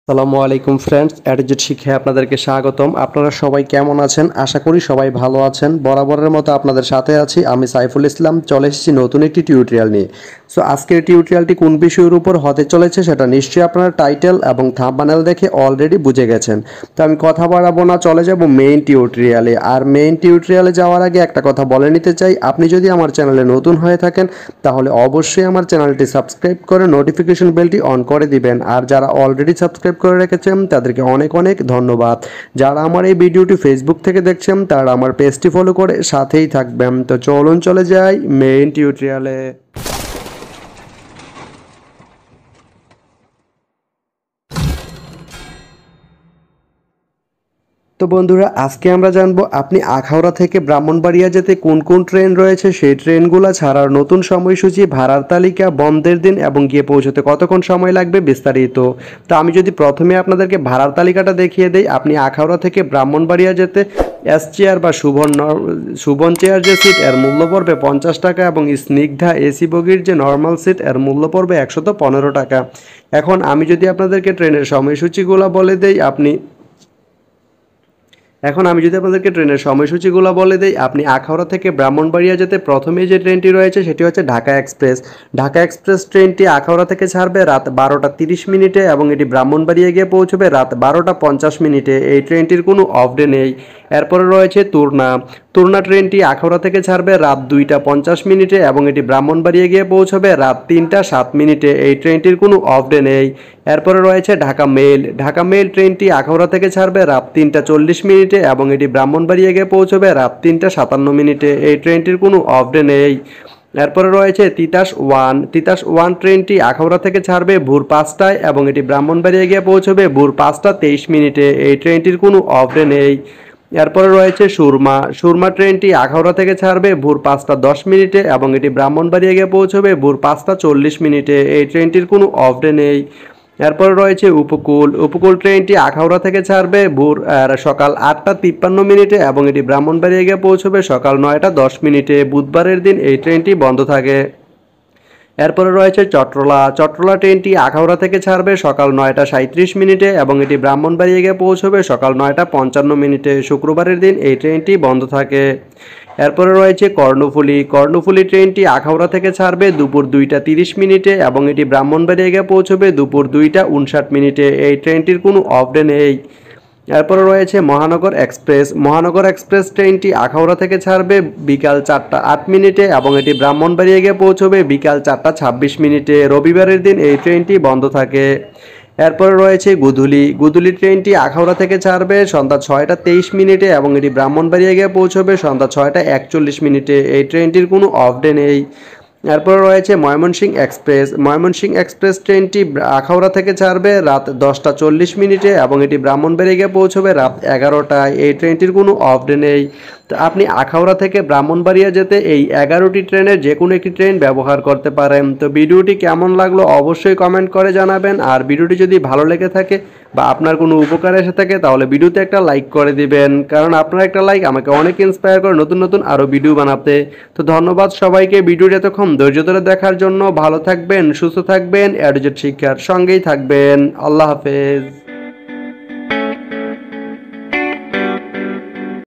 আসসালামু আলাইকুম ফ্রেন্ডস, অ্যাডিজেট শিক্ষায় আপনাদেরকে স্বাগতম। আপনারা সবাই কেমন আছেন? আশা করি সবাই ভালো আছেন। বরাবরের মতো আপনাদের সাথে আছি আমি সাইফুল ইসলাম। চলে এসেছি নতুন একটি টিউটোরিয়াল নিয়ে। সো আজকের টিউটোরিয়ালটি কোন বিষয়ের উপর হতে চলেছে সেটা নিশ্চয়ই আপনারা টাইটেল এবং থাম্বনেল দেখে অলরেডি বুঝে গেছেন। তো আমি কথা বাড়াবো না, চলে যাব মেইন টিউটোরিয়ালে। আর মেইন টিউটোরিয়ালে যাওয়ার আগে একটা কথা বলে নিতে চাই, আপনি যদি আমার চ্যানেলে নতুন হয়ে থাকেন তাহলে অবশ্যই আমার চ্যানেলটি সাবস্ক্রাইব করে নোটিফিকেশন বেলটি অন করে দিবেন। আর যারা অলরেডি সাবস্ক্রাইব করে রেখেছেন তাদেরকে অনেক অনেক ধন্যবাদ। যারা আমার এই ভিডিওটি ফেসবুক থেকে দেখছেন তারা আমার পেজটি ফলো করে সাথেই থাকবেন। তো চলুন চলে যাই মেইন টিউটোরিয়ালে। তো বন্ধুরা, আজকে আমরা জানবো আপনি আখাউড়া থেকে ব্রাহ্মণবাড়িয়া যেতে কোন কোন ট্রেন রয়েছে, সেই ট্রেনগুলো ছাড়ার নতুন সময়সূচি, ভাড়ার তালিকা, বন্ধের দিন এবং গিয়ে পৌঁছতে কতক্ষণ সময় লাগবে বিস্তারিত। তো আমি যদি প্রথমে আপনাদেরকে ভাড়ার তালিকাটা দেখিয়ে দেই, আপনি আখাউড়া থেকে ব্রাহ্মণবাড়িয়া যেতে এস চেয়ার বা সুবন চেয়ার যে সিট এর মূল্য পড়বে 50 টাকা এবং স্নিগ্ধা এসি বগির যে নর্মাল সিট এর মূল্য পড়বে 115 টাকা। এখন আমি যদি আপনাদেরকে ট্রেনের সময়সূচিগুলো বলে দেই, আপনাদেরকে ট্রেনের সময়সূচিগুলো বলে দেই। আপনি আখাউড়া থেকে ব্রাহ্মণবাড়িয়া যেতে প্রথমে যে ট্রেনটি রয়েছে সেটি হচ্ছে ঢাকা এক্সপ্রেস। ঢাকা এক্সপ্রেস ট্রেনটি আখাউড়া থেকে ছাড়বে রাত 12টা 30 মিনিটে এবং এটি ব্রাহ্মণবাড়িয়া গিয়ে পৌঁছবে রাত 12টা 50 মিনিটে। এই ট্রেনটির কোনো অফ ডে নেই। এরপরে রয়েছে তুরনা ট্রেনটি আখাউড়া থেকে ছাড়বে রাত 2টা 50 মিনিটে এবং এটি ব্রাহ্মণবাড়িয়া গিয়ে পৌঁছবে রাত 3টা 7 মিনিটে। এই ট্রেনটির কোনো অফ ডে নেই। এরপরে রয়েছে ঢাকা মেল ট্রেনটি আখাউড়া থেকে ছাড়বে রাত 3টা 40 মিনিটে এবং এটি ব্রাহ্মণবাড়িয়া গিয়ে পৌঁছবে রাত 3টা 57 মিনিটে। এই ট্রেনটির কোনো অফ ডে নেই। এরপরে রয়েছে তিতাস ওয়ান ট্রেনটি আখাউড়া থেকে ছাড়বে ভোর 5টায় এবং এটি ব্রাহ্মণবাড়িয়া গিয়ে পৌঁছবে ভোর 5টা 23 মিনিটে। এই ট্রেনটির কোনো অফ ডে নেই। এরপরে রয়েছে সুরমা ট্রেনটি আখাউড়া থেকে ছাড়বে ভোর 5টা 10 মিনিটে এবং এটি ব্রাহ্মণবাড়িয়া গিয়ে পৌঁছবে ভোর 5টা 40 মিনিটে। এই ট্রেনটির কোনো অফ ডে নেই। এরপরে রয়েছে উপকূল ট্রেনটি আখাউড়া থেকে ছাড়বে সকাল 8টা 53 মিনিটে এবং এটি ব্রাহ্মণবাড়িয়া গিয়ে পৌঁছবে সকাল 9টা 10 মিনিটে। বুধবারের দিন এই ট্রেনটি বন্ধ থাকে। এরপরে রয়েছে চট্টলা ট্রেনটি আখাউড়া থেকে ছাড়বে সকাল 9টা 37 মিনিটে এবং এটি ব্রাহ্মণবাড়িয়া গিয়ে পৌঁছবে সকাল 9টা 55 মিনিটে। শুক্রবারের দিন এই ট্রেনটি বন্ধ থাকে। এরপরে রয়েছে কর্ণফুলী ট্রেনটি আখাউড়া থেকে ছাড়বে দুপুর 2টা 30 মিনিটে এবং এটি ব্রাহ্মণবাড়িয়া গিয়ে পৌঁছবে দুপুর 2টা 59 মিনিটে। এই ট্রেনটির কোনো অফ ডে নেই। এরপরে রয়েছে মহানগর এক্সপ্রেস ট্রেনটি আখাউড়া থেকে ছাড়বে বিকাল 4টা 8 মিনিটে এবং এটি ব্রাহ্মণবাড়িয়া গিয়ে পৌঁছবে বিকাল 4টা 26 মিনিটে। রবিবারের দিন এই ট্রেনটি বন্ধ থাকে। এরপরে রয়েছে গুদুলি ট্রেনটি আখাউড়া থেকে ছাড়বে সন্ধ্যা 6টা 23 মিনিটে এবং এটি ব্রাহ্মণবাড়িয়া গিয়ে পৌঁছবে সন্ধ্যা 6টা 41 মিনিটে। এই ট্রেনটির কোনো অফ ডে নেই। এরপরে রয়েছে ময়মনসিংহ এক্সপ্রেস ট্রেনটি আখাউড়া থেকে ছাড়বে রাত 10টা 40 মিনিটে এবং এটি ব্রাহ্মণবাড়িয়া গিয়ে পৌঁছবে রাত 11টায়। এই ট্রেনটির কোনো অফ ডে নেই। তো আপনি আখাউড়া থেকে ব্রাহ্মণবাড়িয়া যেতে এই 11টি ট্রেনের যে কোনো একটি ট্রেন ব্যবহার করতে পারেন। তো ভিডিওটি কেমন লাগলো অবশ্যই কমেন্ট করে জানাবেন। আর ভিডিওটি যদি ভালো লেগে থাকে বা আপনার কোনো উপকার এসে থাকে তাহলে ভিডিওতে একটা লাইক করে দিবেন, কারণ আপনার একটা লাইক আমাকে অনেক ইন্সপায়ার করে নতুন নতুন আরও ভিডিও বানাতে। তো ধন্যবাদ সবাইকে ভিডিওটি এতক্ষণ ধৈর্য ধরে দেখার জন্য। ভালো থাকবেন, সুস্থ থাকবেন, অ্যাডজেট শিক্ষার সঙ্গেই থাকবেন। আল্লাহ হাফেজ।